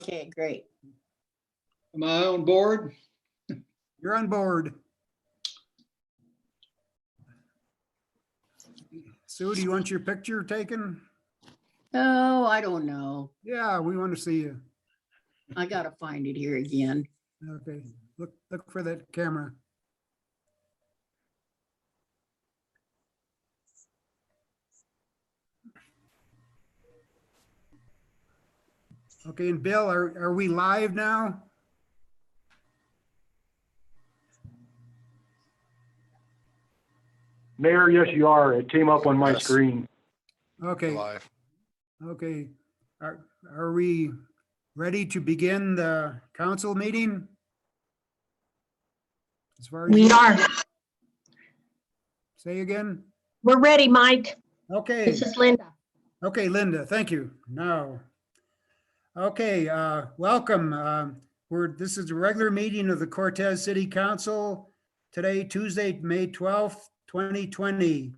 Okay, great. Am I on board? You're on board. Sue, do you want your picture taken? Oh, I don't know. Yeah, we want to see you. I gotta find it here again. Okay, look for that camera. Okay, and Bill, are we live now? Mayor, yes, you are. It came up on my Yes. screen. Okay, Live. okay. Are we ready to begin the council meeting? As far as We you- are. Say again? We're ready, Mike. Okay. This is Linda. Okay, Linda, thank you. Now, okay, welcome. This is a regular meeting of the Cortez City Council. Today, Tuesday, May 12th, 2020.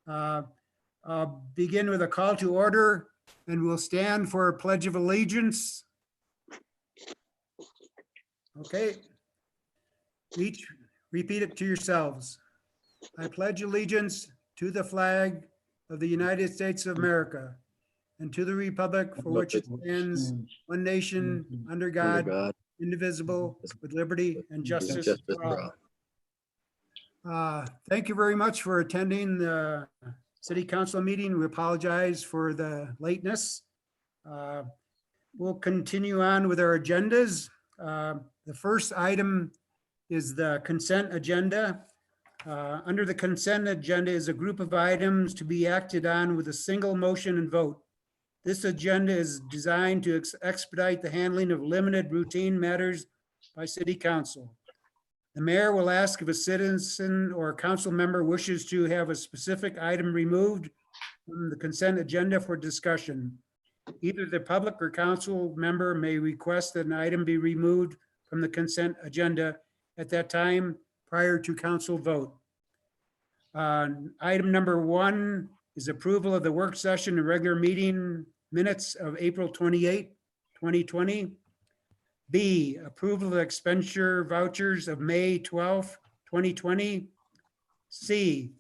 I'll begin with a call to order and we'll stand for a pledge of allegiance. Okay. Each repeat it to yourselves. I pledge allegiance to the flag of the United States of America and to the republic for which it stands, one nation, under God, indivisible, with liberty and justice for all. Thank you very much for attending the city council meeting. We apologize for the lateness. We'll continue on with our agendas. The first item is the consent agenda. Under the consent agenda is a group of items to be acted on with a single motion and vote. This agenda is designed to expedite the handling of limited routine matters by city council. The mayor will ask if a citizen or council member wishes to have a specific item removed from the consent agenda for discussion. Either the public or council member may request that an item be removed from the consent agenda at that time prior to council vote. Item number 1 is approval of the work session and regular meeting minutes of April 28, 2020. B, approval of expenditure vouchers of May 12, 2020. C,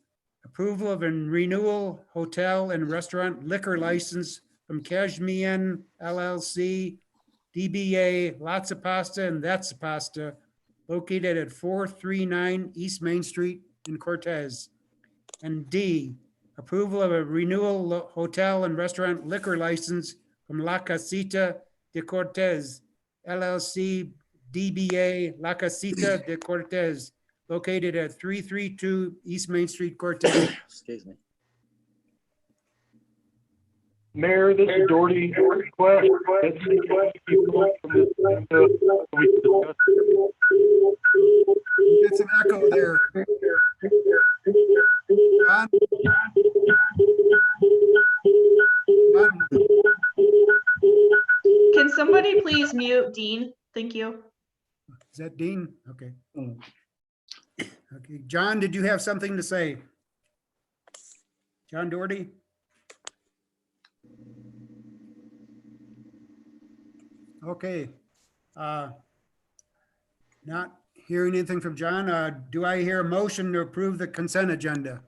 approval of a renewal hotel and restaurant liquor license from Cashmian LLC, DBA Lots of Pasta and That's a Pasta, located at 439 East Main Street in Cortez. And D, approval of a renewal hotel and restaurant liquor license from La Casita de Cortez, LLC, DBA La Casita de Cortez, located at 332 East Main Street, Cortez. Excuse me. Mayor, this is Doherty. Request. Let's see if we can from this agenda so we can discuss it. Get some echo there. John? John? Can somebody please mute Dean? Thank you. Is that Dean? Okay. Okay, John, did you have something to say? John Doherty? Okay. Not hearing anything from John. Do I hear a motion to approve the consent agenda?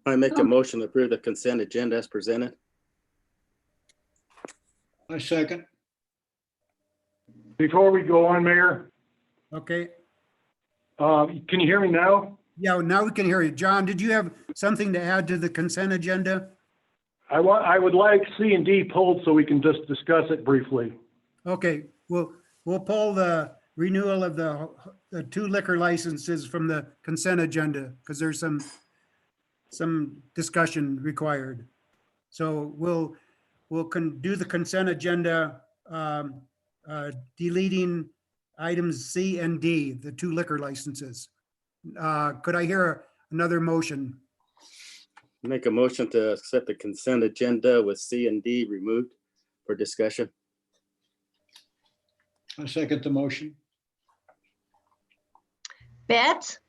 I make a motion to approve the consent agenda as presented. I second. Before we go on, Mayor, Okay. can you hear me now? Yeah, now we can hear you. John, did you have something to add to the consent agenda? I would like C and D pulled so we can just discuss it briefly. Okay, we'll pull the renewal of the 2 liquor licenses from the consent agenda because there's some discussion required. So we'll do the consent agenda, deleting items C and D, the 2 liquor licenses. Could I hear another motion? Make a motion to accept the consent agenda with C and D removed for discussion. I second the motion. Betts,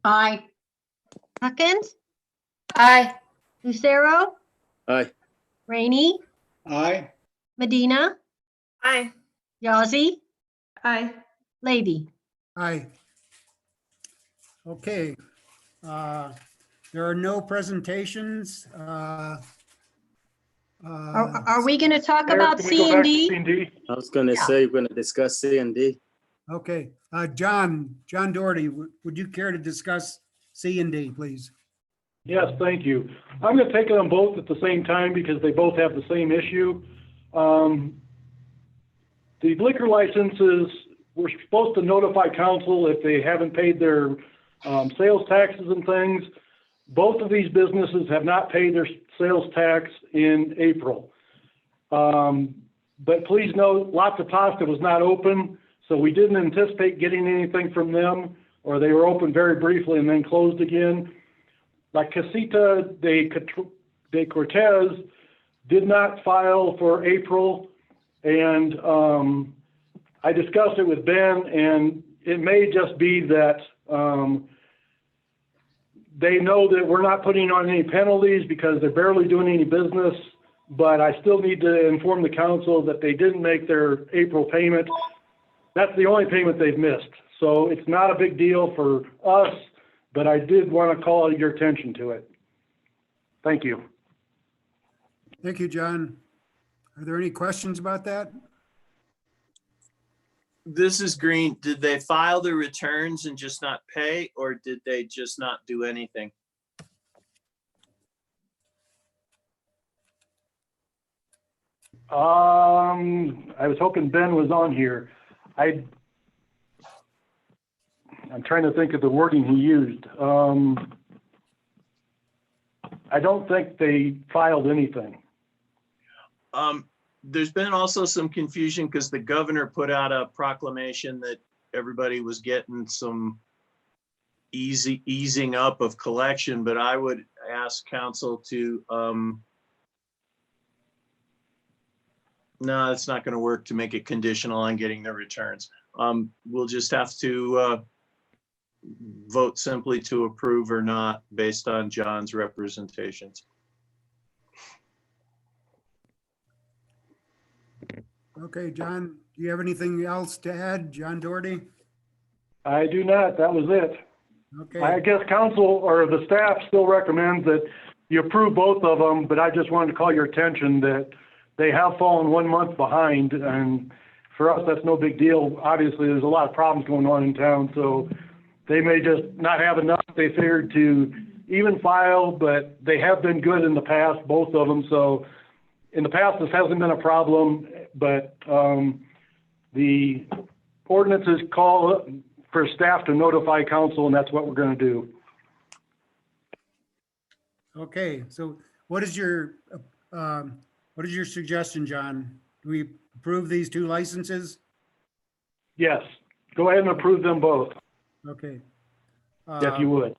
Aye. Huckins, Aye. Lucero, Aye. Rainey, Aye. Medina, Aye. Yazzie, Aye. Lady. Aye. Okay. There are no presentations. Are we going to talk Mayor, about can we go C and back to D? C&D? I was gonna Yeah. say, we're gonna discuss C and D. Okay, John Doherty, would you care to discuss C and D, please? Yes, thank you. I'm going to take them both at the same time because they both have the same issue. The liquor licenses, we're supposed to notify council if they haven't paid their sales taxes and things. Both of these businesses have not paid their sales tax in April. But please note, Lots of Pasta was not open, so we didn't anticipate getting anything from them, or they were open very briefly and then closed again. La Casita de Cortez did not file for April, and I discussed it with Ben, and it may just be that they know that we're not putting on any penalties because they're barely doing any business, but I still need to inform the council that they didn't make their April payment. That's the only payment they've missed. So it's not a big deal for us, but I did want to call your attention to it. Thank you. Thank you, John. Are there any questions about that? This is Green. Did they file their returns and just not pay, or did they just not do anything? I was hoping Ben was on here. I'm trying to think of the wording he used. I don't think they filed anything. There's been also some confusion because the governor put out a proclamation that everybody was getting some easing up of collection, but I would ask council to, no, it's not going to work to make it conditional on getting their returns. We'll just have to vote simply to approve or not based on John's representations. Okay, John, do you have anything else to add, John Doherty? I do not. That was it. Okay, I guess council or the staff still recommends that you approve both of them, but I just wanted to call your attention that they have fallen 1 month behind, and for us, that's no big deal. Obviously, there's a lot of problems going on in town, so they may just not have enough, they figured, to even file, but they have been good in the past, both of them. So in the past, this hasn't been a problem, but the ordinances call for staff to notify council, and that's what we're going to do. okay, so what is your suggestion, John? Do we approve these two licenses? Yes, go ahead and approve them both, Okay. if you would.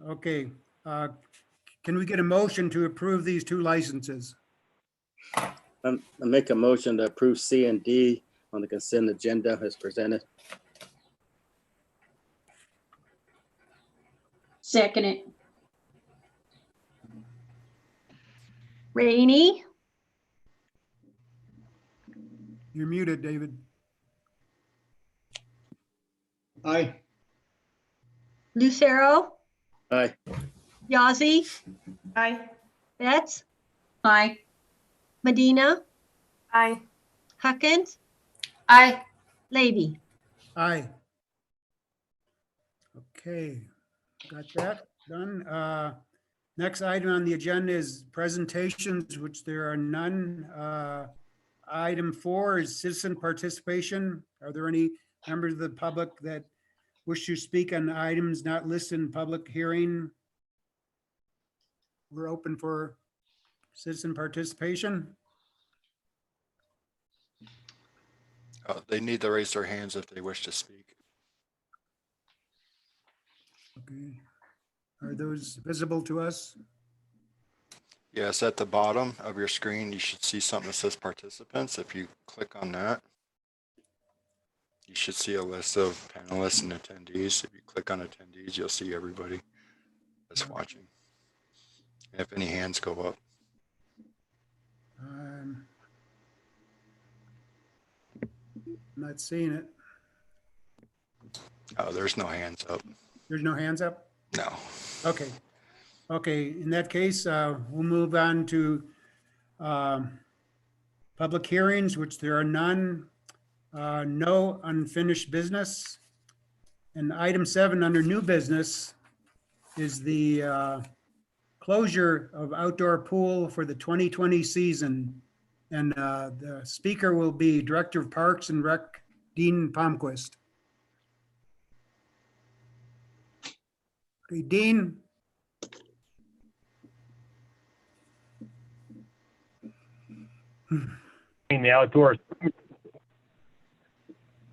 Okay, can we get a motion to approve these two licenses? I make a motion to approve C and D on the consent agenda as presented. Second it. Rainey, You're muted, David. Aye. Lucero, Aye. Yazzie, Aye. Betts, Aye. Medina, Aye. Huckins, Aye. Lady. Aye. Okay, got that done. Next item on the agenda is presentations, which there are none. Item 4 is citizen participation. Are there any members of the public that wish to speak on items not listed in public hearing? We're open for citizen participation. They need to raise their hands if they wish to speak. Okay. Are those visible to us? Yes, at the bottom of your screen, you should see something that says participants. If you click on that, you should see a list of panelists and attendees. If you click on attendees, you'll see everybody that's watching. And if any hands go up. Not seeing it. Oh, there's no hands up. There's no hands up? No. Okay. Okay, in that case, we'll move on to public hearings, which there are none. No unfinished business. And item 7 under new business is the closure of outdoor pool for the 2020 season. And the speaker will be Director of Parks and Rec, Dean Palmquist. Okay, Dean? In the outdoors.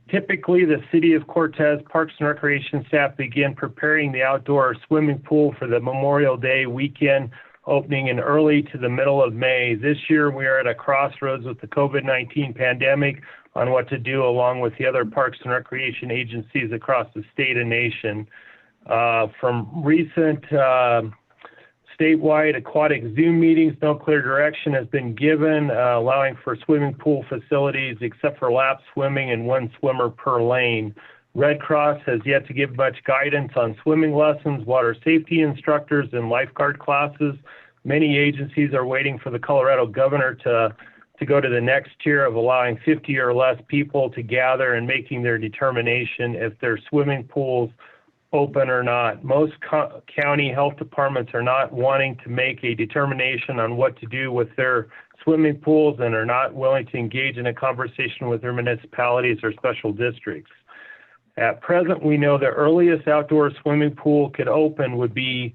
Typically, the City of Cortez Parks and Recreation staff begin preparing the outdoor swimming pool for the Memorial Day weekend, opening in early to the middle of May. This year, we are at a crossroads with the COVID-19 pandemic on what to do, along with the other parks and recreation agencies across the state and nation. From recent statewide aquatic Zoom meetings, no clear direction has been given, allowing for swimming pool facilities except for lap swimming and 1 swimmer per lane. Red Cross has yet to give much guidance on swimming lessons, water safety instructors, and lifeguard classes. Many agencies are waiting for the Colorado governor to go to the next tier of allowing 50 or less people to gather and making their determination if their swimming pools open or not. Most county health departments are not wanting to make a determination on what to do with their swimming pools and are not willing to engage in a conversation with their municipalities or special districts. At present, we know the earliest outdoor swimming pool could open would be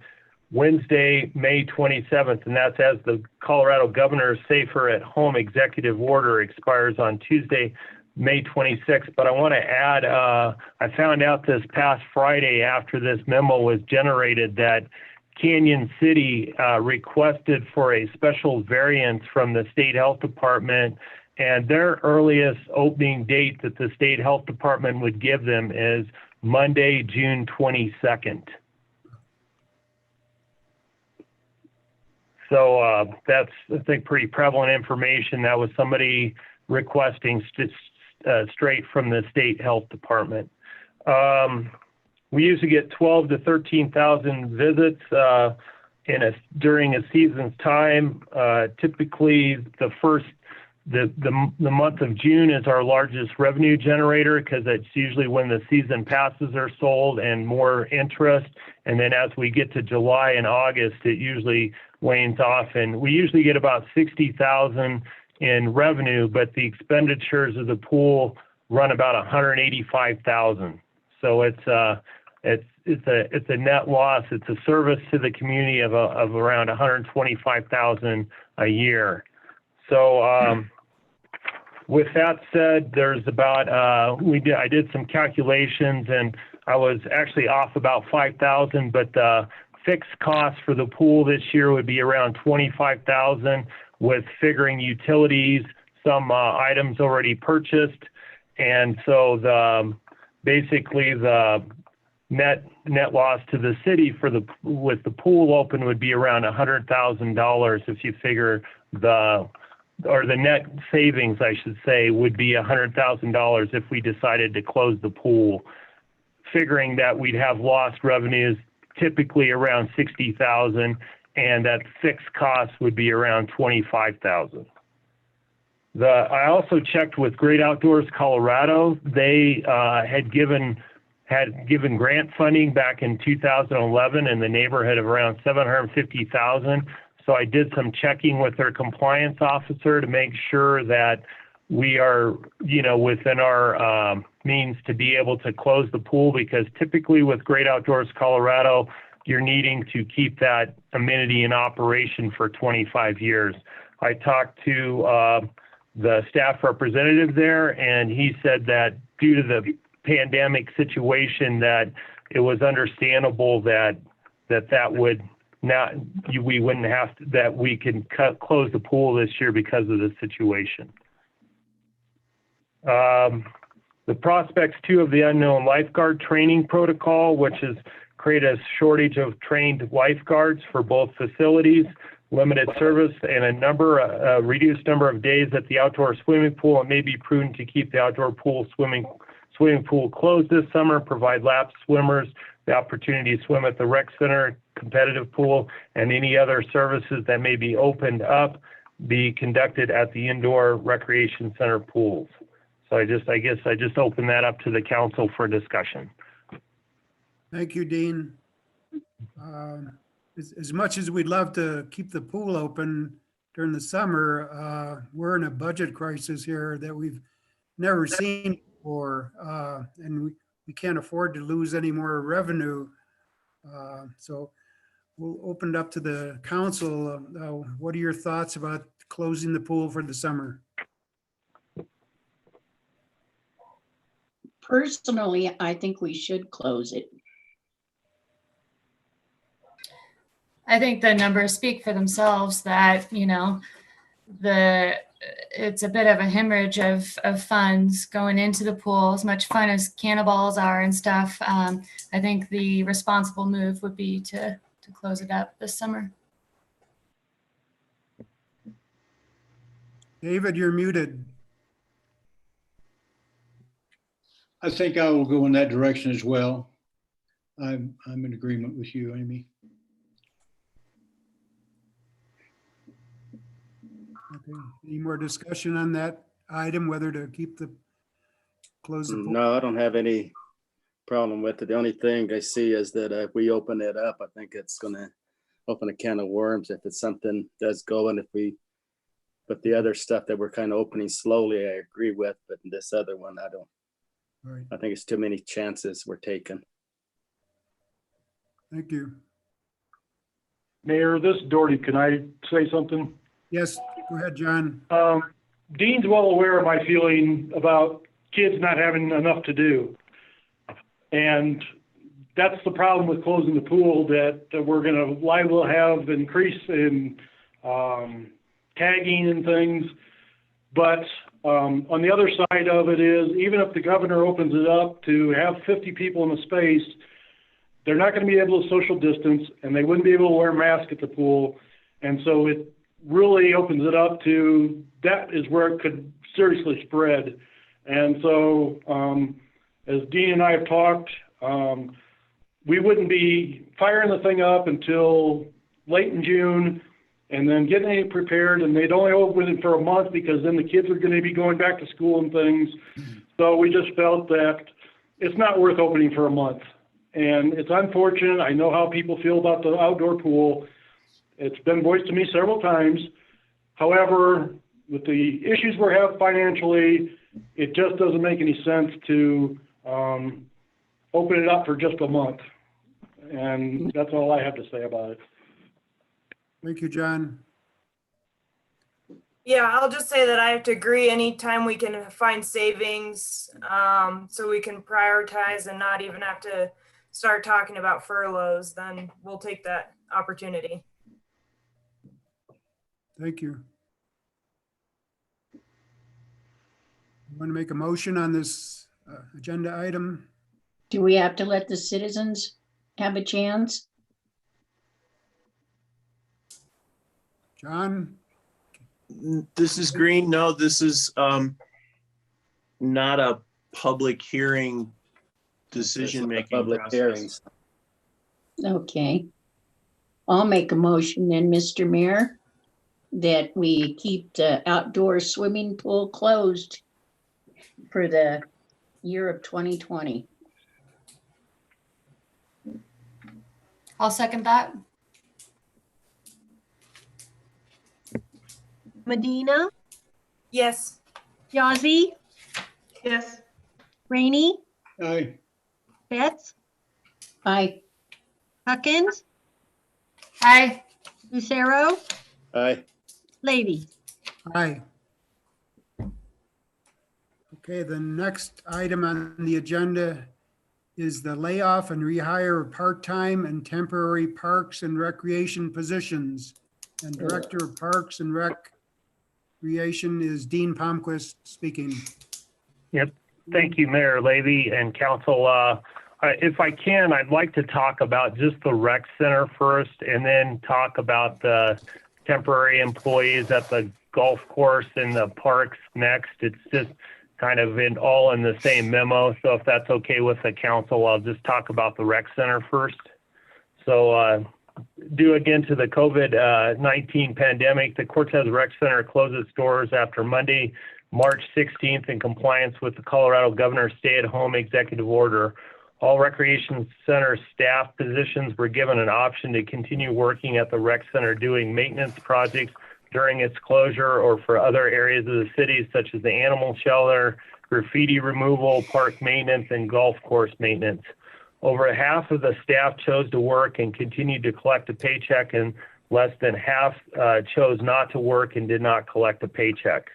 Wednesday, May 27th, and that's as the Colorado governor's Safer at Home executive order expires on Tuesday, May 26th. But I want to add, I found out this past Friday after this memo was generated that Canyon City requested for a special variance from the state health department, and their earliest opening date that the state health department would give them is Monday, June 22nd. So that's, I think, pretty prevalent information. That was somebody requesting straight from the state health department. We usually get 12 to 13,000 visits during a season's time. Typically, the month of June is our largest revenue generator because that's usually when the season passes are sold and more interest. And then as we get to July and August, it usually wanes off. And we usually get about 60,000 in revenue, but the expenditures of the pool run about 185,000. So it's a net loss. It's a service to the community of around 125,000 a year. So with that said, there's about I did some calculations and I was actually off about 5,000, but the fixed cost for the pool this year would be around 25,000, with figuring utilities, some items already purchased, and so basically the net loss to the city with the pool open would be around $100,000 if you figure the net savings, I should say, would be $100,000 if we decided to close the pool, figuring that we'd have lost revenues typically around 60,000, and that fixed cost would be around 25,000. I also checked with Great Outdoors Colorado. They had given grant funding back in 2011 in the neighborhood of around 750,000. So I did some checking with their compliance officer to make sure that we are, within our means to be able to close the pool, because typically with Great Outdoors Colorado, you're needing to keep that amenity in operation for 25 years. I talked to the staff representative there, and he said that due to the pandemic situation, that it was understandable that would not, we wouldn't have to, that we can close the pool this year because of the situation. The prospects too of the unknown lifeguard training protocol, which has created a shortage of trained lifeguards for both facilities. limited service and a reduced number of days at the outdoor swimming pool. It may be prudent to keep the outdoor swimming pool closed this summer, provide lapsed swimmers the opportunity to swim at the rec center, competitive pool, and any other services that may be opened up be conducted at the indoor recreation center pools. So I guess I just open that up to the council for discussion. Thank you, Dean. As much as we'd love to keep the pool open during the summer, we're in a budget crisis here that we've never seen before, and we can't afford to lose any more revenue. So we'll open it up to the council. What are your thoughts about closing the pool for the summer? Personally, I think we should close it. I think the numbers speak for themselves that, it's a bit of a hemorrhage of funds going into the pool, as much fun as cannonballs are and stuff. I think the responsible move would be to close it up this summer. David, you're muted. I think I will go in that direction as well. I'm in agreement with you, Amy. Okay. Any more discussion on that item, whether to close the pool? No, I don't have any problem with it. The only thing I see is that if we open it up, I think it's gonna open a can of worms if it's something does go, and but the other stuff that we're kind of opening slowly, I agree with, but this other one, I don't. Right. I think it's too many chances we're taking. Thank you. Mayor, this is Doherty. Can I say something? Yes, go ahead, John. Dean's well aware of my feeling about kids not having enough to do. And that's the problem with closing the pool, that we're going to liable to have increase in tagging and things. But on the other side of it is, even if the governor opens it up to have 50 people in a space, they're not going to be able to social distance, and they wouldn't be able to wear a mask at the pool. And so it really opens it up to, that is where it could seriously spread. And so as Dean and I have talked, we wouldn't be firing the thing up until late in June and then getting it prepared, and they'd only open it for a month because then the kids are going to be going back to school and things. So we just felt that it's not worth opening for a month. And it's unfortunate. I know how people feel about the outdoor pool. It's been voiced to me several times. However, with the issues we have financially, it just doesn't make any sense to open it up for just a month. And that's all I have to say about it. Thank you, John. Yeah, I'll just say that I have to agree anytime we can find savings, so we can prioritize and not even have to start talking about furloughs, then we'll take that opportunity. Thank you. You want to make a motion on this agenda item? Do we have to let the citizens have a chance? John? This is Green. No, this is not a public hearing decision-making Public process. hearings. Okay. I'll make a motion then, Mr. Mayor, that we keep the outdoor swimming pool closed for the year of 2020. I'll second that. Medina, Yes. Yazzie, Yes. Rainey, Aye. Betts, Aye. Huckins, Aye. Lucero, Aye. Levy. Aye. Okay, the next item on the agenda is the layoff and rehire of part-time and temporary parks and recreation positions. And Director of Parks and Recreation is Dean Palmquist speaking. Yep. Thank you, Mayor Levy and Council. If I can, I'd like to talk about just the rec center first, and then talk about the temporary employees at the golf course and the parks next. It's just kind of all in the same memo. So if that's okay with the council, I'll just talk about the rec center first. So due again to the COVID-19 pandemic, the Cortez Rec Center closed its doors after Monday, March 16th in compliance with the Colorado Governor's stay-at-home executive order. All recreation center staff positions were given an option to continue working at the rec center doing maintenance projects during its closure or for other areas of the city, such as the animal shelter, graffiti removal, park maintenance, and golf course maintenance. Over half of the staff chose to work and continued to collect a paycheck, and less than half chose not to work and did not collect a paycheck.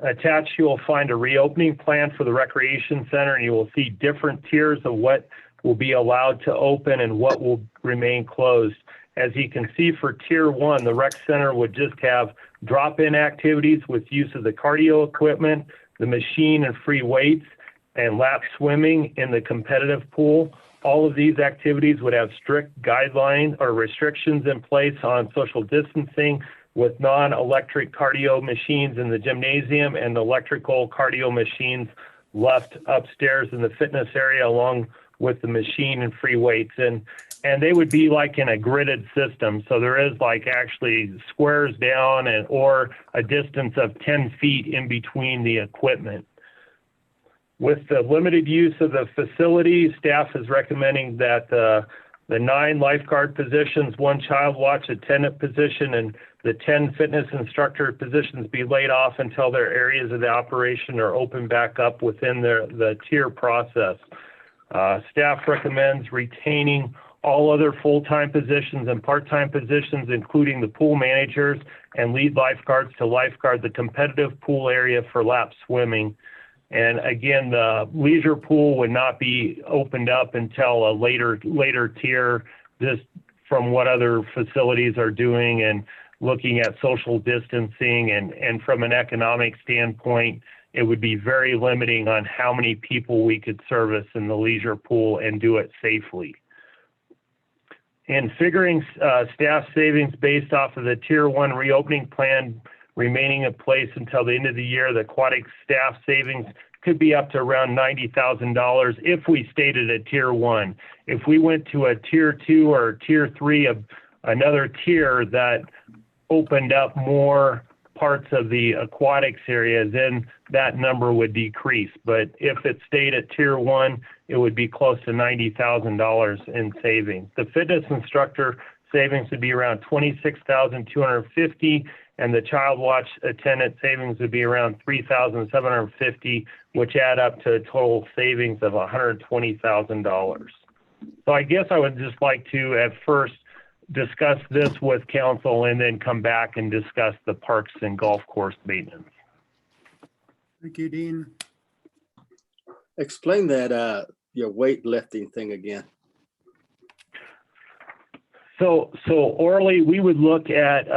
Attached, you will find a reopening plan for the recreation center, and you will see different tiers of what will be allowed to open and what will remain closed. As you can see, for tier 1, the rec center would just have drop-in activities with use of the cardio equipment, the machine and free weights, and lap swimming in the competitive pool. All of these activities would have strict guidelines or restrictions in place on social distancing, with non-electric cardio machines in the gymnasium and electrical cardio machines left upstairs in the fitness area, along with the machine and free weights. And they would be like in a gridded system. So there is like actually squares down or a distance of 10 feet in between the equipment. With the limited use of the facility, staff is recommending that the 9 lifeguard positions, 1 child watch attendant position, and the 10 fitness instructor positions be laid off until their areas of the operation are opened back up within the tier process. Staff recommends retaining all other full-time positions and part-time positions, including the pool managers and lead lifeguards, to lifeguard the competitive pool area for lap swimming. And again, the leisure pool would not be opened up until a later tier, just from what other facilities are doing and looking at social distancing. And from an economic standpoint, it would be very limiting on how many people we could service in the leisure pool and do it safely. In figuring staff savings based off of the tier 1 reopening plan remaining in place until the end of the year, the aquatic staff savings could be up to around $90,000 if we stayed at a tier 1. If we went to a tier 2 or tier 3 of another tier that opened up more parts of the aquatics area, then that number would decrease. But if it stayed at tier 1, it would be close to $90,000 in savings. The fitness instructor savings would be around $26,250, and the child watch attendant savings would be around $3,750, which add up to a total savings of $120,000. So I guess I would just like to at first discuss this with council and then come back and discuss the parks and golf course maintenance. Thank you, Dean. Explain that your weightlifting thing again. So Orly, we would look at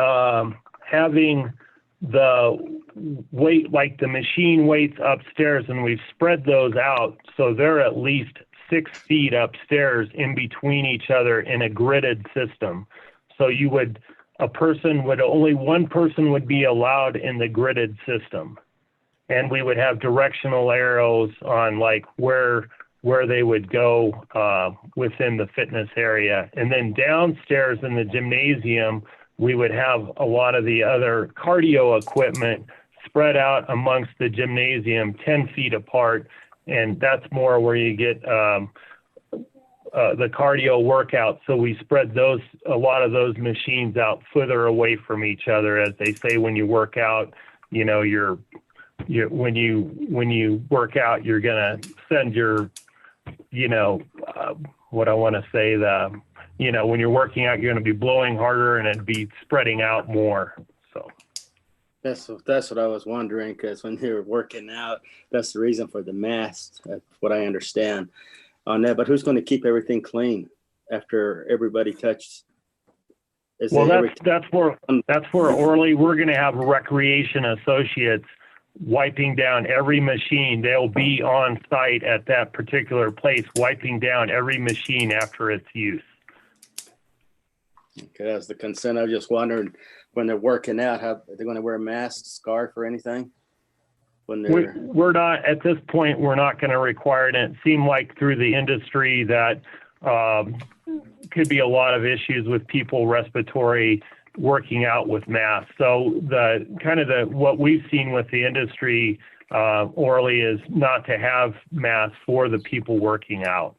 having the weight, like the machine weights upstairs, and we've spread those out so they're at least 6 feet upstairs in between each other in a gridded system. So only one person would be allowed in the gridded system. And we would have directional arrows on like where they would go within the fitness area. And then downstairs in the gymnasium, we would have a lot of the other cardio equipment spread out amongst the gymnasium 10 feet apart. And that's more where you get the cardio workout. So we spread a lot of those machines out further away from each other. As they say, when you work out, you know, when you work out, you're gonna send your, what I want to say, when you're working out, you're gonna be blowing harder and it'd be spreading out more. So. That's what I was wondering, because when you're working out, that's the reason for the mask. That's what I understand on that. But who's going to keep everything clean after everybody touches? Well, that's where Orly, we're going to have recreation associates wiping down every machine. They'll be on site at that particular place, wiping down every machine after its use. Okay, that's the consent. I was just wondering when they're working out, how are they going to wear a mask, scarf, or anything? When they're We're not, at this point, we're not going to require it. And it seemed like through the industry that could be a lot of issues with people respiratory working out with masks. So what we've seen with the industry orally is not to have masks for the people working out.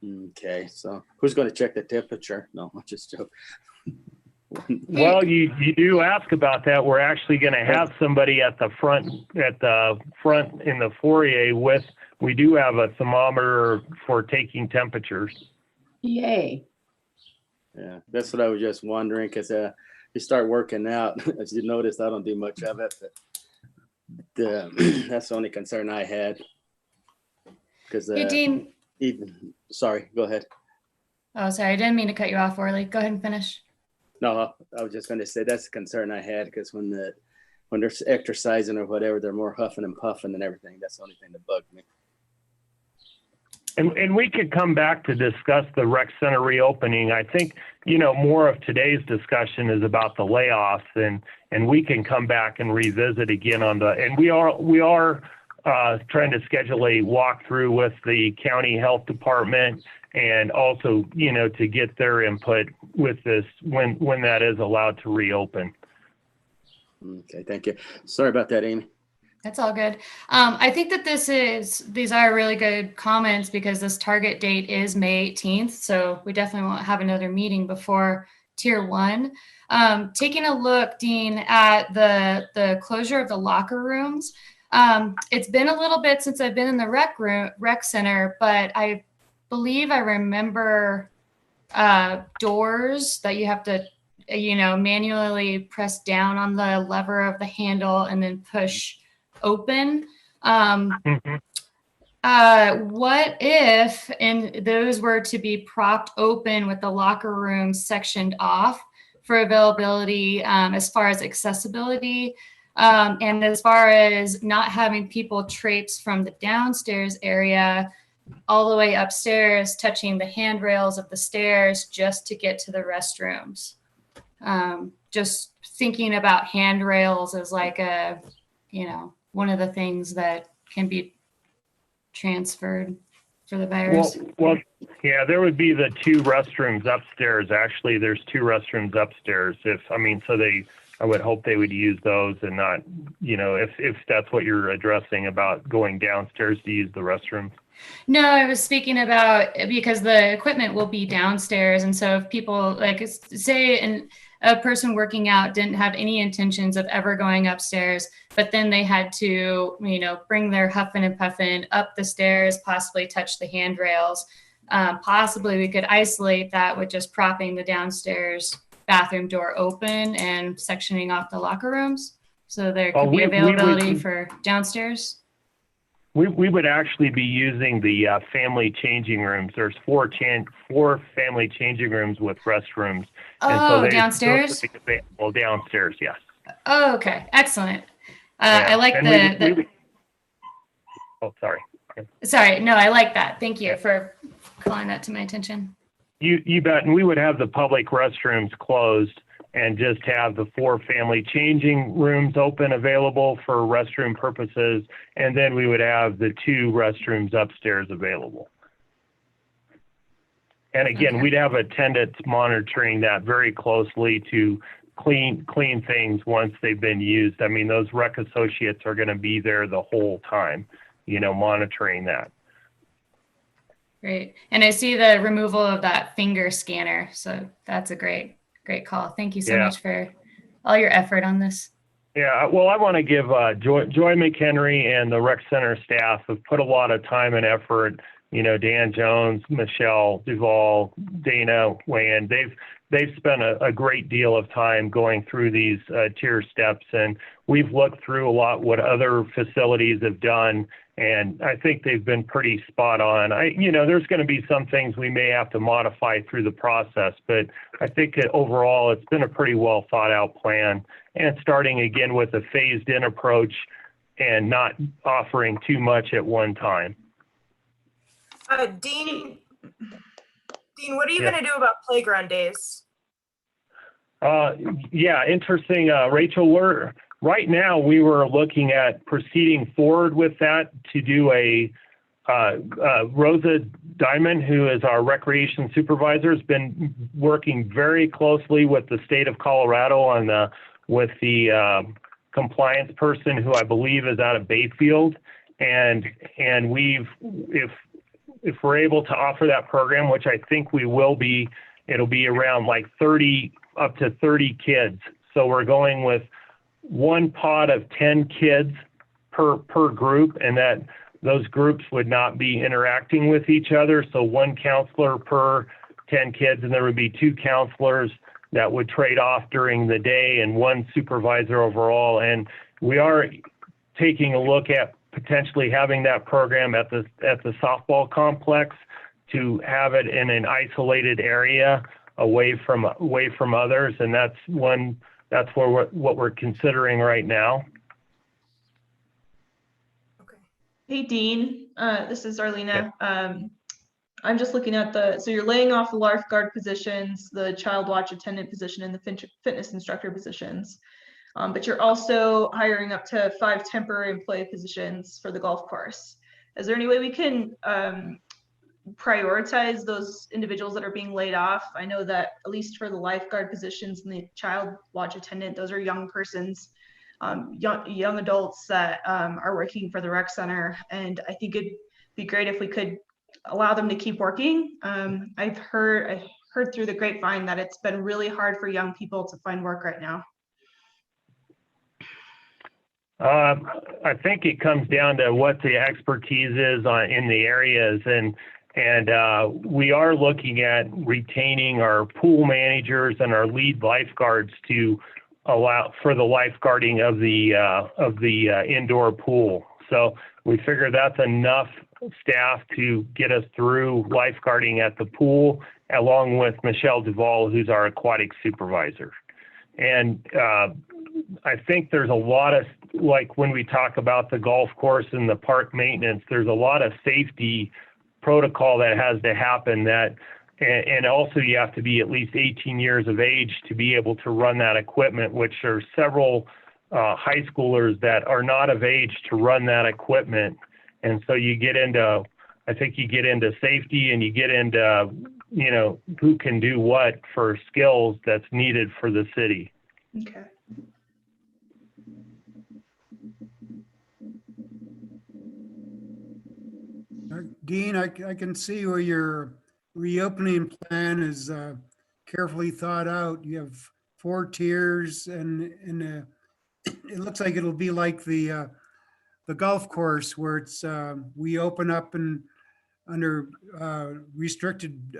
okay, so who's going to check the temperature? No, I'm just joking. Well, you do ask about that. We're actually going to have somebody at the front in the foyer we do have a thermometer for taking temperatures. Yay. Yeah, that's what I was just wondering, because you start working out, as you notice, I don't do much of it, but that's the only concern I had. Because Hey, Dean. sorry, go ahead. Oh, sorry. I didn't mean to cut you off, Orly. Go ahead and finish. No, I was just going to say that's the concern I had, because when they're exercising or whatever, they're more huffing and puffing and everything. That's the only thing that bugged me. And we could come back to discuss the rec center reopening. I think, more of today's discussion is about the layoffs, and we can come back and revisit again and we are trying to schedule a walkthrough with the county health department, and also, to get their input with this when that is allowed to reopen. Okay, thank you. Sorry about that, Amy. That's all good. I think that these are really good comments, because this target date is May 18th. So we definitely won't have another meeting before tier 1. Taking a look, Dean, at the closure of the locker rooms. It's been a little bit since I've been in the rec center, but I believe I remember doors that you have to, manually press down on the lever of the handle and then push open. What if those were to be propped open with the locker rooms sectioned off for availability, as far as accessibility, and as far as not having people traipse from the downstairs area all the way upstairs, touching the handrails of the stairs just to get to the restrooms. Just thinking about handrails as like one of the things that can be transferred for the virus. Well, yeah, there would be the 2 restrooms upstairs. Actually, there's 2 restrooms upstairs. I would hope they would use those and not, if that's what you're addressing about going downstairs to use the restroom. No, I was speaking about, because the equipment will be downstairs. And so if people, like, say a person working out didn't have any intentions of ever going upstairs, but then they had to, bring their huffing and puffing up the stairs, possibly touch the handrails. Possibly we could isolate that with just propping the downstairs bathroom door open and sectioning off the locker rooms. So there could be availability for downstairs. We would actually be using the family changing rooms. There's 4 family changing rooms with restrooms. Oh, downstairs? Well, downstairs, yes. Oh, okay. Excellent. Yeah. I like Oh, sorry. Sorry. No, I like that. Thank you for calling that to my attention. You bet. And we would have the public restrooms closed and just have the 4 family changing rooms open, available for restroom purposes. And then we would have the 2 restrooms upstairs available. And again, Okay. We'd have attendants monitoring that very closely to clean things once they've been used. I mean, those rec associates are going to be there the whole time, monitoring that. Great. And I see the removal of that finger scanner. So that's a great call. Thank you so much for all your effort on this. Yeah, well, I want to give Joy McHenry and the rec center staff have put a lot of time and effort. Dan Jones, Michelle Duvall, Dana Wayne, they've spent a great deal of time going through these tier steps, and we've looked through a lot what other facilities have done, and I think they've been pretty spot on. There's going to be some things we may have to modify through the process, but I think overall it's been a pretty well thought out plan, and starting again with a phased in approach and not offering too much at one time. Dean, Dean, what are you Yeah. gonna do about playground days? Yeah, interesting. Rachel, right now we were looking at proceeding forward with that to do a Rosa Diamond, who is our recreation supervisor, has been working very closely with the state of Colorado with the compliance person, who I believe is out of Bayfield, and if we're able to offer that program, which I think we will be, it'll be around like 30 up to 30 kids. So we're going with one pod of 10 kids per group, and that those groups would not be interacting with each other. So one counselor per 10 kids, and there would be 2 counselors that would trade off during the day and one supervisor overall. And we are taking a look at potentially having that program at the softball complex, to have it in an isolated area away from others. And that's what we're considering right now. Hey, Dean, this is Arlena. I'm just looking at so you're laying off the lifeguard positions, the child watch attendant position, and the fitness instructor positions. But you're also hiring up to 5 temporary employee positions for the golf course. Is there any way we can prioritize those individuals that are being laid off? I know that at least for the lifeguard positions and the child watch attendant, those are young persons, young adults that are working for the rec center. And I think it'd be great if we could allow them to keep working. I've heard through the grapevine that it's been really hard for young people to find work right now. I think it comes down to what the expertise is in the areas, and we are looking at retaining our pool managers and our lead lifeguards to allow for the lifeguarding of the indoor pool. So we figure that's enough staff to get us through lifeguarding at the pool, along with Michelle Duvall, who's our aquatic supervisor. And I think there's a lot of, like when we talk about the golf course and the park maintenance, there's a lot of safety protocol that has to happen, and also you have to be at least 18 years of age to be able to run that equipment, which are several high schoolers that are not of age to run that equipment. And so you get into, I think you get into safety, and you get into, who can do what for skills that's needed for the city. Okay. Dean, I can see where your reopening plan is carefully thought out. You have 4 tiers, and it looks like it'll be like the golf course, where it's we open up and under restricted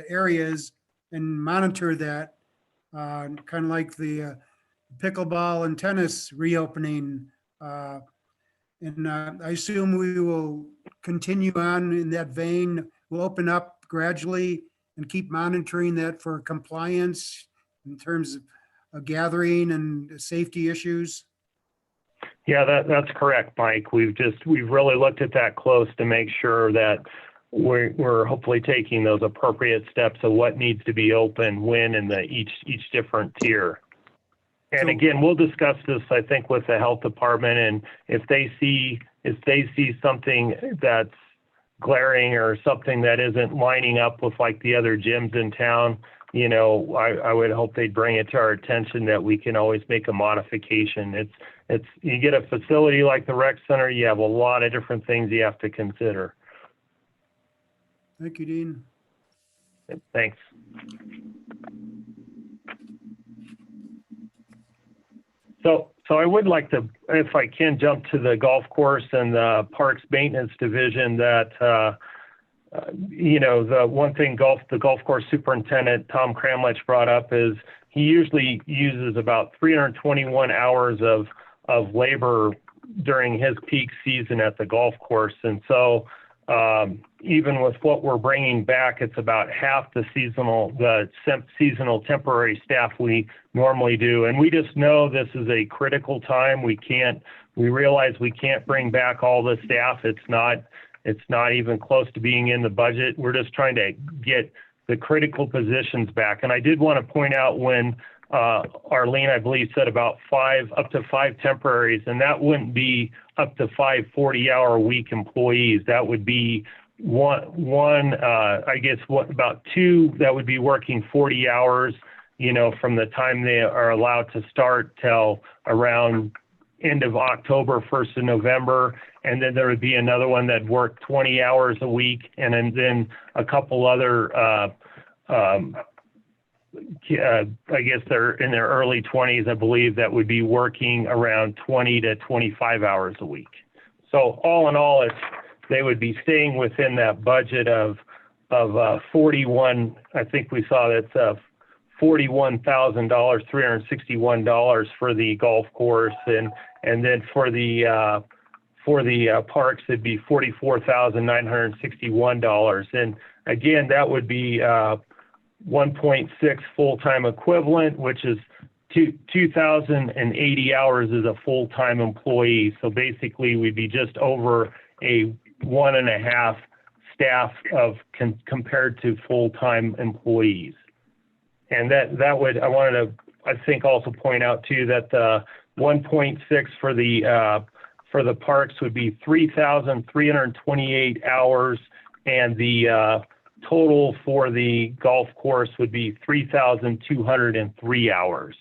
areas and monitor that, kind of like the pickleball and tennis reopening. And I assume we will continue on in that vein. We'll open up gradually and keep monitoring that for compliance in terms of gathering and safety issues. Yeah, that's correct, Mike. We've really looked at that close to make sure that we're hopefully taking those appropriate steps of what needs to be open when in each different tier. And again, we'll discuss this, I think, with the health department, and if they see something that's glaring or something that isn't lining up with like the other gyms in town, I would hope they'd bring it to our attention that we can always make a modification. It's you get a facility like the rec center, you have a lot of different things you have to consider. Thank you, Dean. Thanks. So I would like to, if I can, jump to the golf course and the parks maintenance division. That the one thing the golf course superintendent Tom Kramlich brought up is he usually uses about 321 hours of labor during his peak season at the golf course, and so even with what we're bringing back, it's about half the seasonal temporary staff we normally do. And we just know this is a critical time. We realize we can't bring back all the staff. It's It's not even close to being in the budget. We're just trying to get the critical positions back. And I did want to point out when Arlene, I believe, said about up to five temporaries, and that wouldn't be up to 5 40-hour-a-week employees. That would be about two that would be working 40 hours, from the time they are allowed to start till around end of October, 1st of November. And then there would be another one that worked 20 hours a week. And then a couple other, I guess they're in their early 20s, I believe, that would be working around 20 to 25 hours a week. So all in all, they would be staying within that budget of 41. I think we saw that's $41,000, $361 for the golf course, and then for the parks it'd be $44,961. And again, that would be 1.6 full-time equivalent, which is 2,080 hours as a full-time employee. So basically, we'd be just over a 1.5 staff compared to full-time employees. And that would, I wanted to, I think, also point out too that the 1.6 for the parks would be 3,328 hours, and the total for the golf course would be 3,203 hours.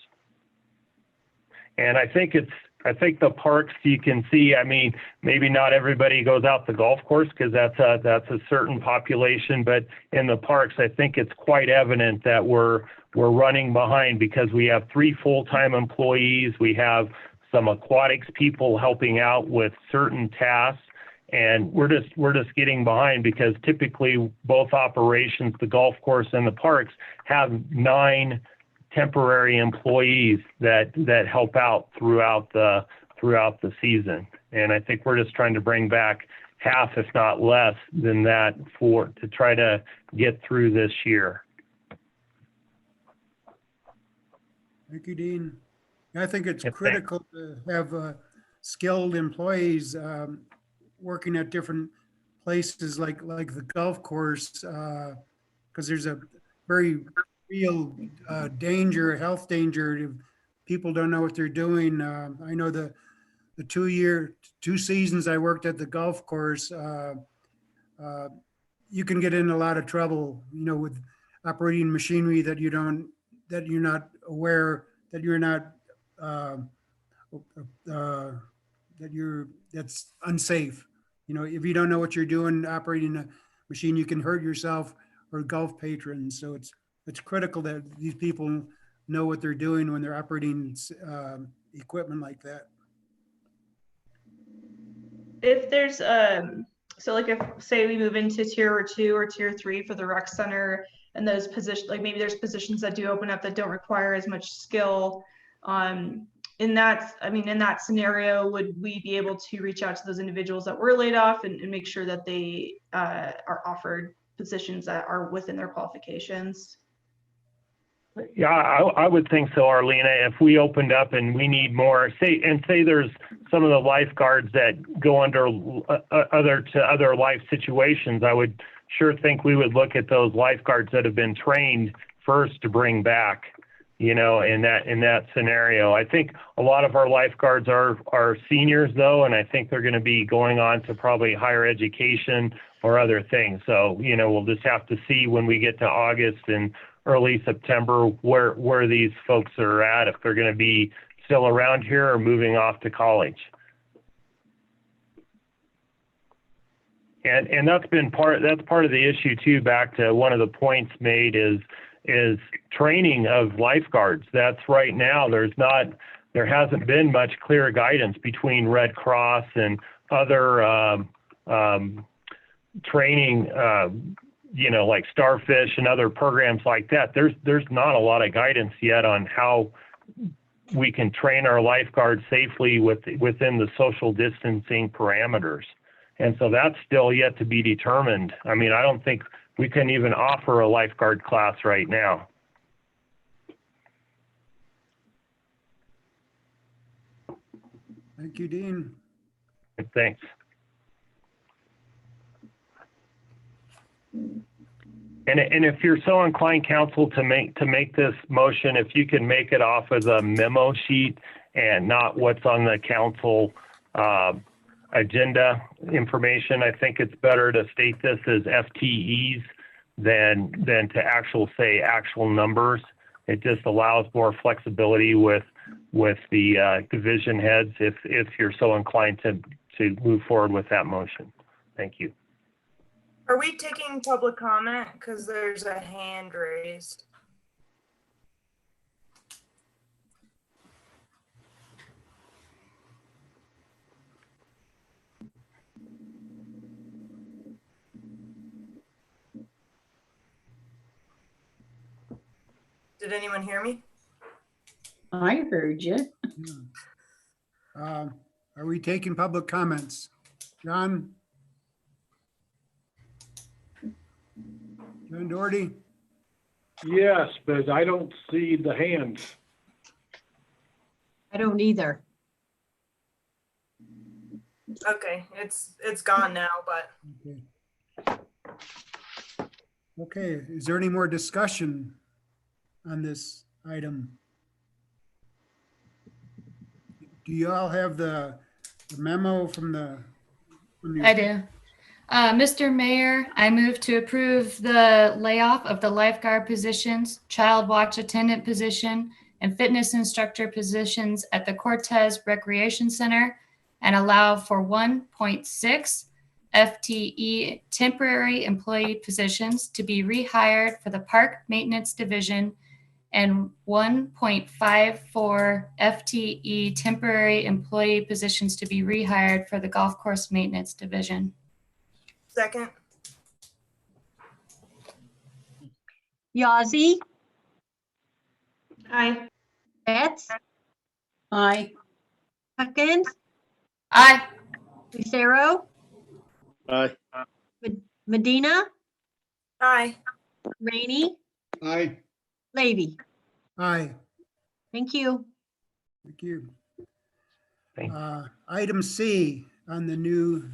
And I think the parks, you can see, I mean, maybe not everybody goes out the golf course because that's a certain population, but in the parks, I think it's quite evident that we're running behind because we have 3 full-time employees. We have some aquatics people helping out with certain tasks, and we're just getting behind because typically both operations, the golf course and the parks, have 9 temporary employees that help out throughout the season. And I think we're just trying to bring back half, if not less than that, to try to get through this year. Thank you, Dean. I think it's Yeah, critical to have skilled employees working at different places like the golf course, because there's a very real health danger if people don't know what they're doing. I know the 2 seasons I worked at the golf course, you can get in a lot of trouble, with operating machinery that you're not aware, that's unsafe. If you don't know what you're doing operating a machine, you can hurt yourself or golf patrons. So it's critical that these people know what they're doing when they're operating equipment like that. If there's so like if say we move into tier 2 or tier 3 for the rec center, and those positions, like maybe there's positions that do open up that don't require as much skill, in that scenario, would we be able to reach out to those individuals that were laid off and make sure that they are offered positions that are within their qualifications? Yeah, I would think so, Arlena. If we opened up and we need more, say there's some of the lifeguards that go under other life situations, I would sure think we would look at those lifeguards that have been trained first to bring back, in that scenario. I think a lot of our lifeguards are seniors though, and I think they're going to be going on to probably higher education or other things. So, we'll just have to see when we get to August and early September where these folks are at, if they're going to be still around here or moving off to college. And that's part of the issue too. Back to one of the points made is training of lifeguards. That's right now there hasn't been much clear guidance between Red Cross and other training, like Starfish and other programs like that. There's not a lot of guidance yet on how we can train our lifeguards safely within the social distancing parameters. And so that's still yet to be determined. I mean, I don't think we can even offer a lifeguard class right now. Thank you, Dean. Thanks. And if you're so inclined, council, to make this motion, if you can make it off of the memo sheet and not what's on the council agenda information, I think it's better to state this as FTEs than to say actual numbers. It just allows more flexibility with the division heads if you're so inclined to move forward with that motion. Thank you. Are we taking public comment? Because there's a hand raised. Did anyone hear me? I heard you. Are we taking public comments? John? John Doherty? Yes, but I don't see the hands. I don't either. Okay, it's gone now, but Okay. Okay, is there any more discussion on this item? Do you all have the memo from the? I do. Mr. Mayor, I move to approve the layoff of the lifeguard positions, child watch attendant position, and fitness instructor positions at the Cortez Recreation Center and allow for 1.6 FTE temporary employee positions to be rehired for the Park Maintenance Division and 1.54 FTE temporary employee positions to be rehired for the Golf Course Maintenance Division. second. Yazzie, Aye. Betts, Aye. Huckins, Aye. Lucero, Aye. Medina, Aye. Rainey, Aye. Levy. Aye, Thank you. thank you. Thank you. Item C on the new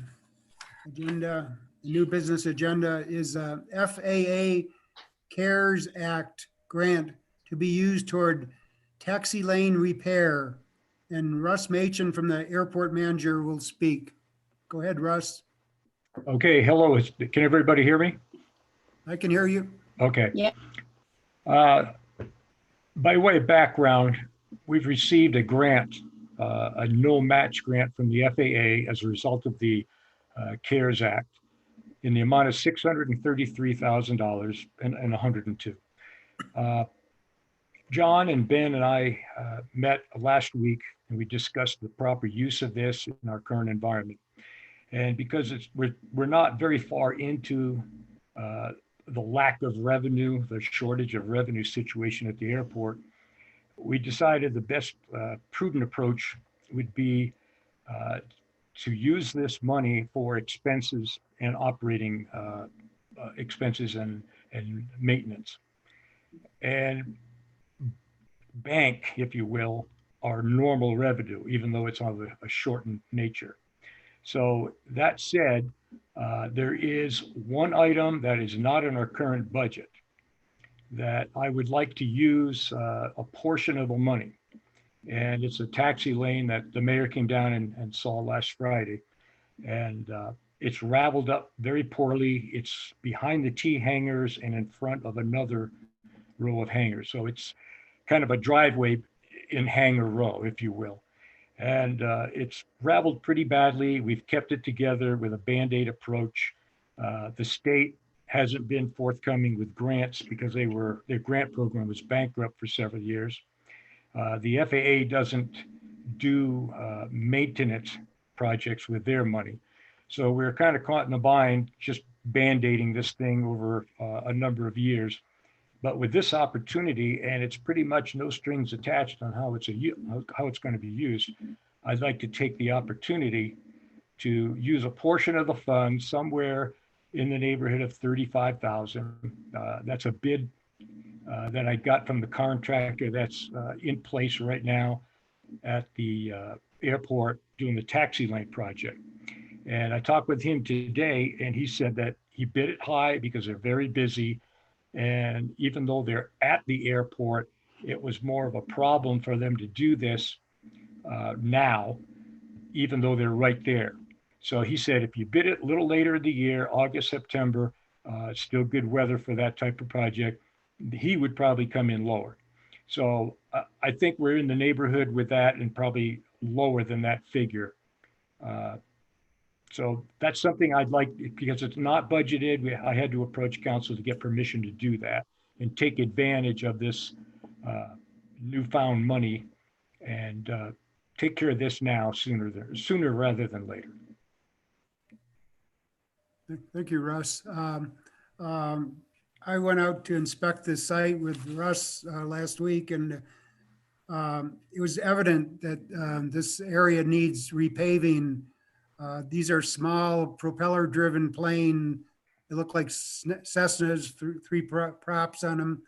agenda, the new business agenda is FAA CARES Act grant to be used toward taxi lane repair. And Russ Machen from the airport manager will speak. Go ahead, Russ. Okay, hello. Can everybody hear me? I can hear you. Okay. Yeah. By way of background, we've received a grant, a no match grant from the FAA as a result of the CARES Act in the amount of $633,000 and 102. John and Ben and I met last week and we discussed the proper use of this in our current environment. And because we're not very far into the lack of revenue, the shortage of revenue situation at the airport, we decided the best prudent approach would be to use this money for expenses and operating expenses and maintenance. And bank, if you will, our normal revenue, even though it's of a shortened nature. So that said, there is one item that is not in our current budget that I would like to use a portion of the money. And it's a taxi lane that the mayor came down and saw last Friday. And it's raveled up very poorly. It's behind the T hangars and in front of another row of hangars. So it's kind of a driveway in hangar row, if you will. And it's raveled pretty badly. We've kept it together with a Band-Aid approach. The state hasn't been forthcoming with grants because their grant program was bankrupt for several years. The FAA doesn't do maintenance projects with their money. So we're kind of caught in a bind, just Band-Aiding this thing over a number of years. But with this opportunity, and it's pretty much no strings attached on how it's going to be used, I'd like to take the opportunity to use a portion of the funds somewhere in the neighborhood of $35,000. That's a bid that I got from the contractor that's in place right now at the airport doing the taxi lane project. And I talked with him today, and he said that he bid it high because they're very busy. And even though they're at the airport, it was more of a problem for them to do this now, even though they're right there. So he said, if you bid it a little later in the year, August, September, still good weather for that type of project, he would probably come in lower. So I think we're in the neighborhood with that and probably lower than that figure. So that's something I'd like, because it's not budgeted. I had to approach council to get permission to do that and take advantage of this newfound money and take care of this now sooner rather than later. Thank you, Russ. I went out to inspect the site with Russ last week, and it was evident that this area needs repaving. These are small propeller-driven plane. They look like Cessnas, three props on them.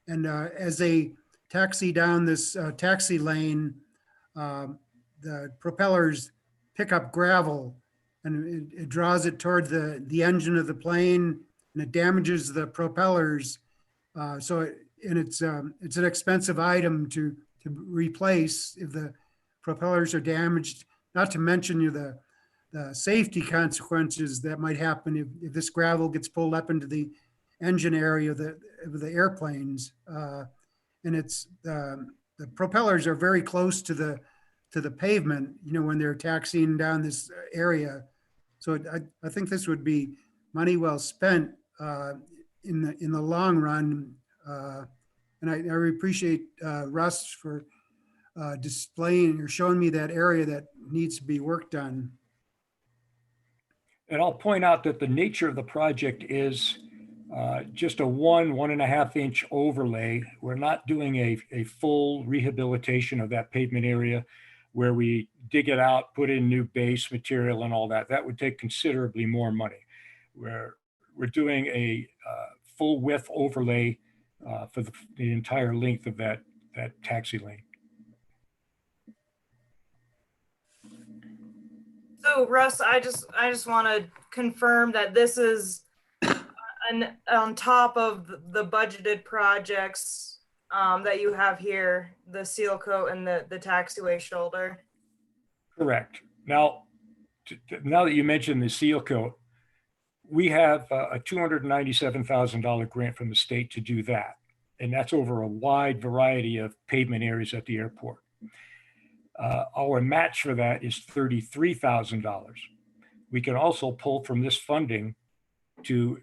And as they taxi down this taxi lane, the propellers pick up gravel, and it draws it toward the engine of the plane, and it damages the propellers. It's an expensive item to replace if the propellers are damaged. Not to mention the safety consequences that might happen if this gravel gets pulled up into the engine area of the airplanes. And the propellers are very close to the pavement, when they're taxiing down this area. So I think this would be money well spent in the long run. And I appreciate Russ for displaying or showing me that area that needs to be worked on. And I'll point out that the nature of the project is just a 1.5 inch overlay. We're not doing a full rehabilitation of that pavement area where we dig it out, put in new base material and all that. That would take considerably more money. We're doing a full width overlay for the entire length of that taxi lane. So Russ, I just want to confirm that this is on top of the budgeted projects that you have here, the seal coat and the taxiway shoulder. Correct. Now that you mentioned the seal coat, we have a $297,000 grant from the state to do that. And that's over a wide variety of pavement areas at the airport. Our match for that is $33,000. We can also pull from this funding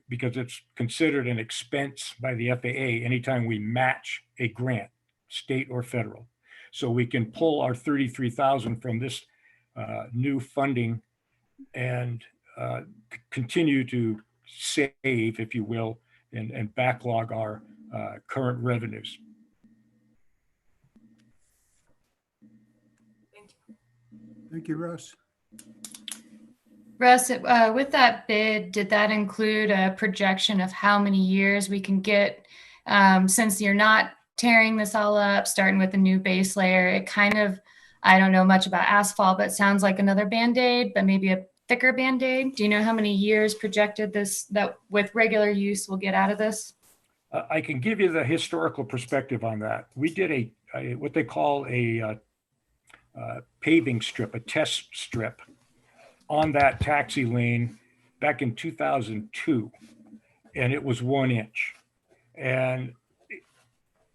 because it's considered an expense by the FAA anytime we match a grant, state or federal. So we can pull our $33,000 from this new funding and continue to save, if you will, and backlog our current revenues. Thank you, Russ. Russ, with that bid, did that include a projection of how many years we can get? Since you're not tearing this all up, starting with a new base layer, it kind of, I don't know much about asphalt, but it sounds like another Band-Aid, but maybe a thicker Band-Aid. Do you know how many years projected that with regular use we'll get out of this? I can give you the historical perspective on that. We did what they call a paving strip, a test strip on that taxi lane back in 2002, and it was 1 inch. And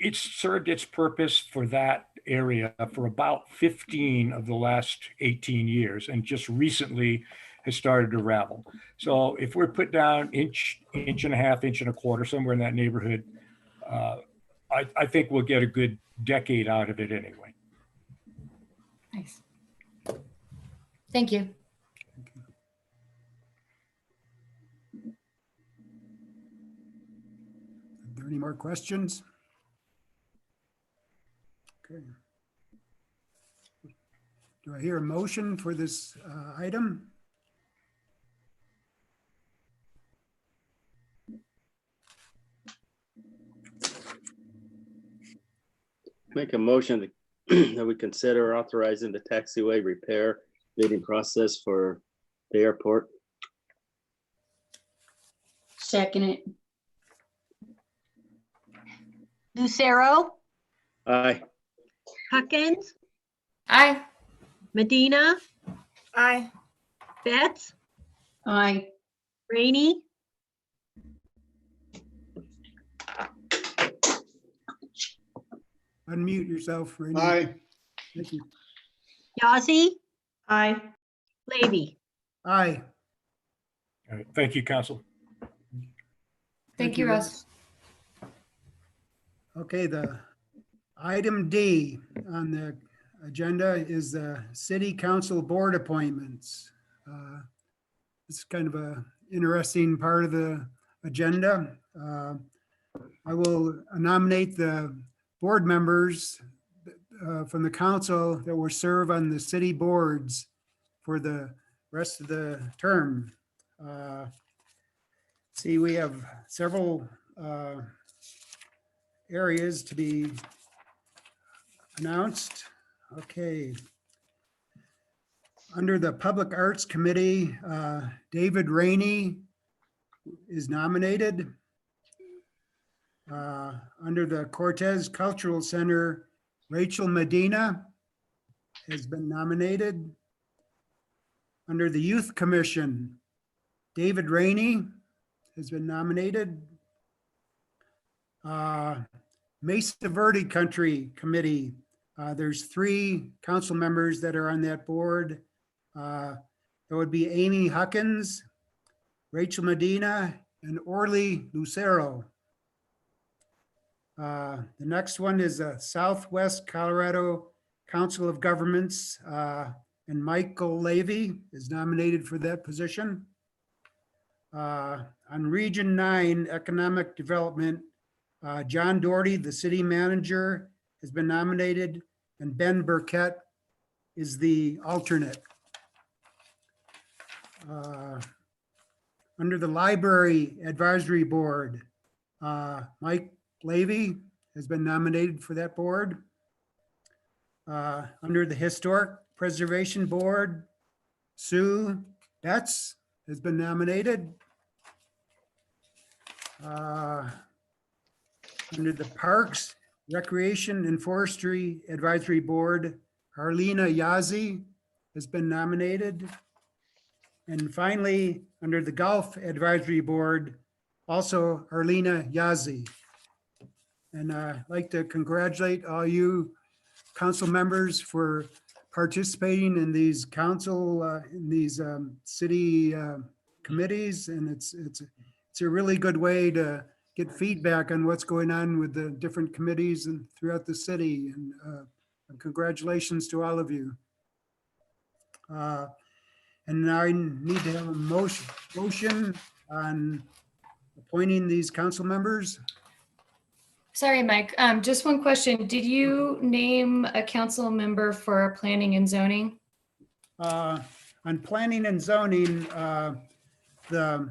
it served its purpose for that area for about 15 of the last 18 years, and just recently has started to ravel. So if we're put down inch and a half, inch and a quarter, somewhere in that neighborhood, I think we'll get a good decade out of it anyway. Nice. Thank you. Are there any more questions? Okay. Do I hear a motion for this item? Make a motion that we consider authorizing the taxiway repair bidding process for the airport. Second it. Lucero, Aye. Huckins, Aye. Medina, Aye. Betts, Aye. Rainey, Unmute yourself, Randy. Aye. Thank you. Yazzie, Aye. Levy. Aye. All right, thank you, council. Thank you, Russ. Okay, the item D on the agenda is the city council board appointments. It's kind of a interesting part of the agenda. I will nominate the board members from the council that will serve on the city boards for the rest of the term. See, we have several areas to be announced. Okay. Under the Public Arts Committee, David Rainey is nominated. Under the Cortez Cultural Center, Rachel Medina has been nominated. Under the Youth Commission, David Rainey has been nominated. Mesa Verde Country Committee, there's 3 council members that are on that board. That would be Amy Huckins, Rachel Medina, and Orly Lucero. The next one is Southwest Colorado Council of Governments, and Michael Levy is nominated for that position. On Region 9 Economic Development, John Doherty, the city manager, has been nominated, and Ben Burkett is the alternate. Under the Library Advisory Board, Mike Levy has been nominated for that board. Under the Historic Preservation Board, Sue Betts has been nominated. Under the Parks, Recreation and Forestry Advisory Board, Harlina Yazzie has been nominated. And finally, under the Golf Advisory Board, also Harlina Yazzie. And I'd like to congratulate all you council members for participating in these city committees. And it's a really good way to get feedback on what's going on with the different committees and throughout the city. And congratulations to all of you. And now I need to have a motion on appointing these council members. Sorry, Mike. Just one question. Did you name a council member for planning and zoning? On planning and zoning, the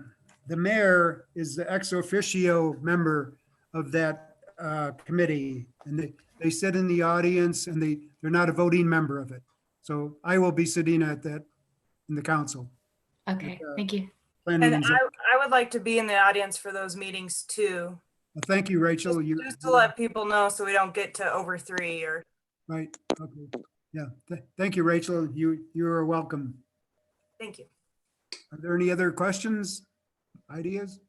mayor is the ex officio member of that committee. And they sit in the audience and they're not a voting member of it. So I will be sitting at that in the council. Okay, thank you. Planning And and zoning. I would like to be in the audience for those meetings too. Well, thank you, Rachel. Just to let people know so we don't get to over 3 or. Right, okay. Yeah, thank you, Rachel. You are welcome. Thank you. Are there any other questions, ideas?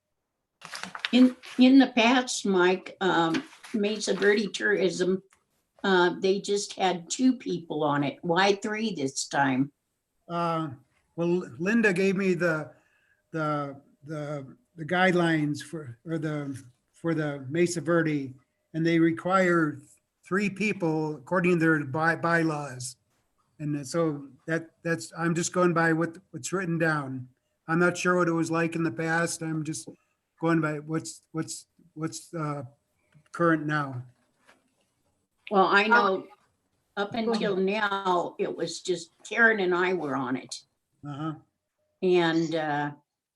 In the past, Mike, Mesa Verde Tourism, they just had 2 people on it. Why 3 this time? Well, Linda gave me the guidelines for the Mesa Verde, and they require 3 people according to their bylaws. And so I'm just going by what's written down. I'm not sure what it was like in the past. I'm just going by what's current now. Well, I know up until now, it was just Karen and I were on it. And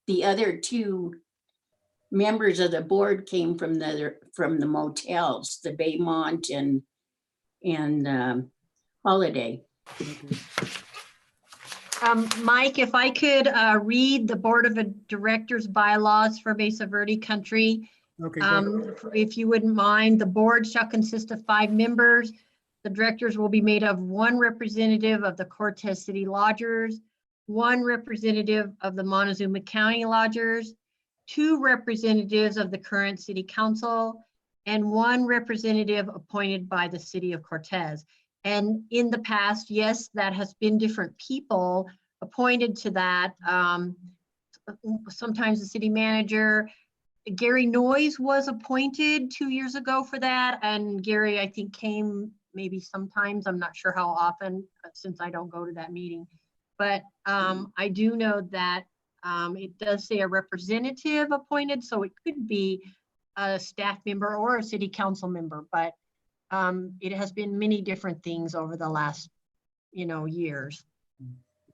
the other 2 members of the board came from the motels, the Baymont and Holiday. Mike, if I could read the Board of Directors bylaws for Mesa Verde Country, Okay, go ahead. If you wouldn't mind, the board shall consist of 5 members. The directors will be made of 1 representative of the Cortez City Lodgers, 1 representative of the Montezuma County Lodgers, 2 representatives of the current city council, and 1 representative appointed by the city of Cortez. And in the past, yes, that has been different people appointed to that. Sometimes the city manager, Gary Noyes was appointed 2 years ago for that. And Gary, I think, came maybe sometimes, I'm not sure how often, since I don't go to that meeting. But I do know that it does say a representative appointed, so it could be a staff member or a city council member, but it has been many different things over the last, years.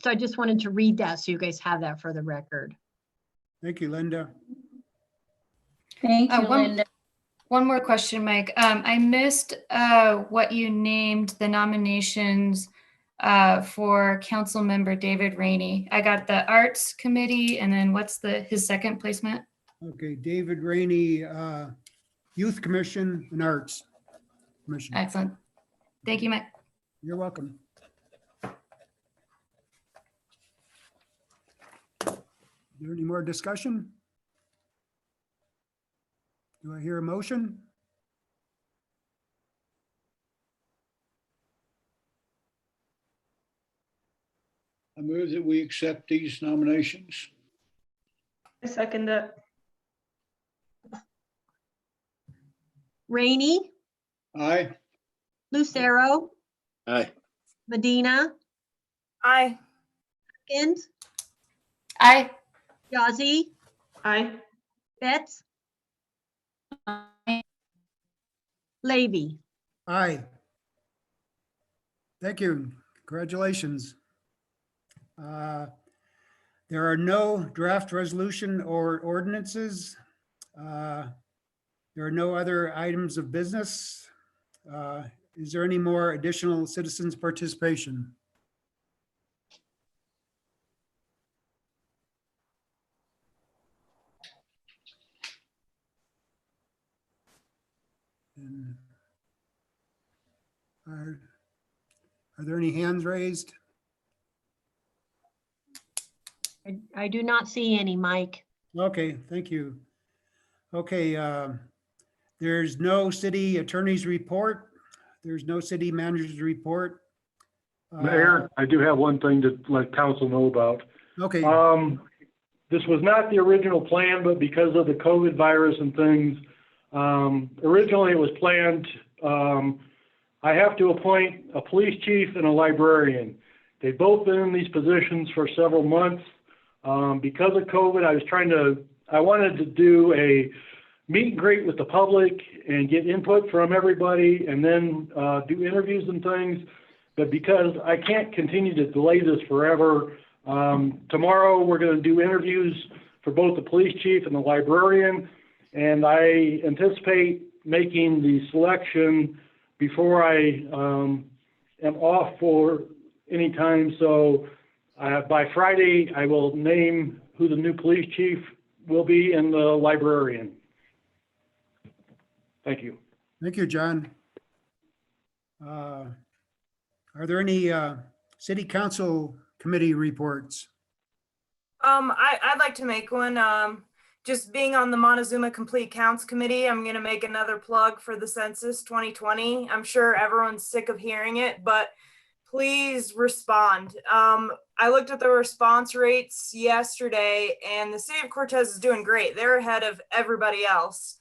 So I just wanted to read that so you guys have that for the record. Thank you, Linda. Thank you, one- Linda. One more question, Mike. I missed what you named the nominations for Council Member David Rainey. I got the Arts Committee, and then what's his second placement? Okay, David Rainey, Youth Commission and Arts Commission. Excellent. Thank you, Mike. You're welcome. Is there any more discussion? Do I hear a motion? I move that we accept these nominations. I second it. Rainey, Aye. Lucero, Aye. Medina, Aye. Atkins, Aye. Yazzie, Aye. Betts, Levy. Aye. Thank you. Congratulations. There are no draft resolution or ordinances. There are no other items of business. Is there any more additional citizens' participation? And Are there any hands raised? I do not see any, Mike. Okay, thank you. Okay, there's no city attorney's report. There's no city manager's report. Mayor, I do have one thing to let council know about. Okay, This was not the original plan, but because of the COVID virus and things, originally it was planned, I have to appoint a police chief and a librarian. They've both been in these positions for several months. Because of COVID, I wanted to do a meet and greet with the public and get input from everybody and then do interviews and things. But because I can't continue to delay this forever, tomorrow we're going to do interviews for both the police chief and the librarian. And I anticipate making the selection before I am off for any time. So by Friday, I will name who the new police chief will be and the librarian. Thank you. thank you, John. Are there any city council committee reports? I'd like to make one. Just being on the Montezuma Complete Counts Committee, I'm going to make another plug for the census 2020. I'm sure everyone's sick of hearing it, but please respond. I looked at the response rates yesterday, and the city of Cortez is doing great. They're ahead of everybody else,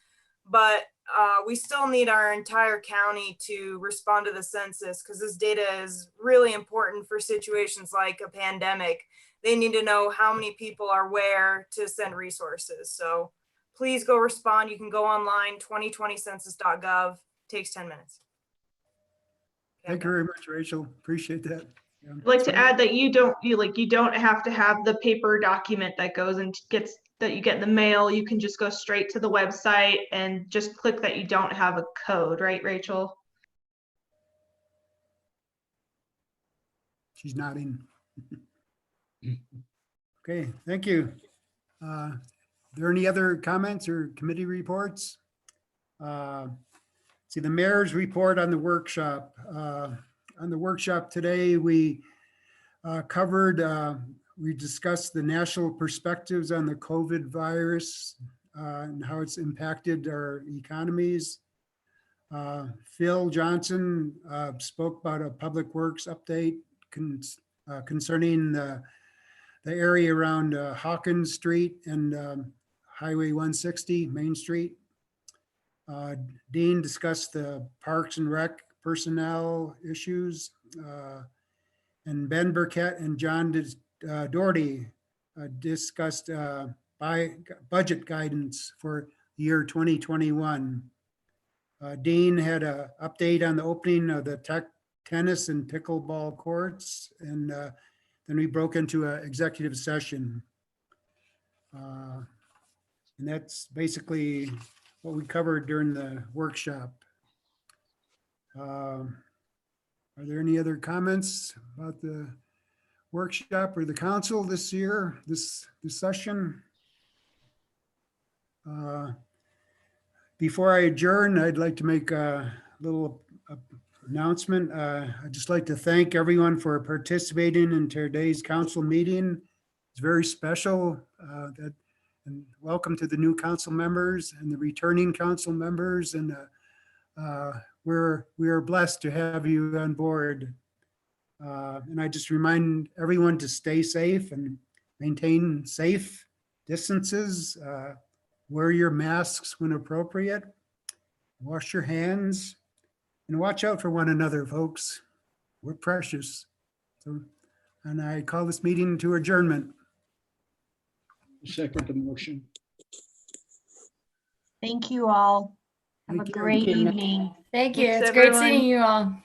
but we still need our entire county to respond to the census because this data is really important for situations like a pandemic. They need to know how many people are where to send resources. So please go respond. You can go online, 2020census.gov. Takes 10 minutes. Thank you very much, Rachel. Appreciate that. Yeah. I'd like to add that you don't have to have the paper document that goes and that you get in the mail. You can just go straight to the website and just click that you don't have a code, right, Rachel? She's nodding. Okay, thank you. there any other comments or committee reports? See, the mayor's report on the workshop. On the workshop today, we we discussed the national perspectives on the COVID virus and how it's impacted our economies. Phil Johnson spoke about a public works update concerning the area around Hawkins Street and Highway 160, Main Street. Dean discussed the Parks and Rec personnel issues. And Ben Burkett and John Doherty discussed budget guidance for the year 2021. Dean had an update on the opening of the tennis and pickleball courts, and then we broke into an executive session. And that's basically what we covered during the workshop. Are there any other comments about the workshop or the council this year, this session? Before I adjourn, I'd like to make a little announcement. I'd just like to thank everyone for participating in today's council meeting. It's very special. And welcome to the new council members and the returning council members. And we are blessed to have you on board. And I just remind everyone to stay safe and maintain safe distances. Wear your masks when appropriate. Wash your hands and watch out for one another, folks. We're precious. So, and I call this meeting to adjournment. Second the motion. Thank you all. Have a Thank you. great Good night. evening. Thank you. Thanks, It's great everyone. seeing you all.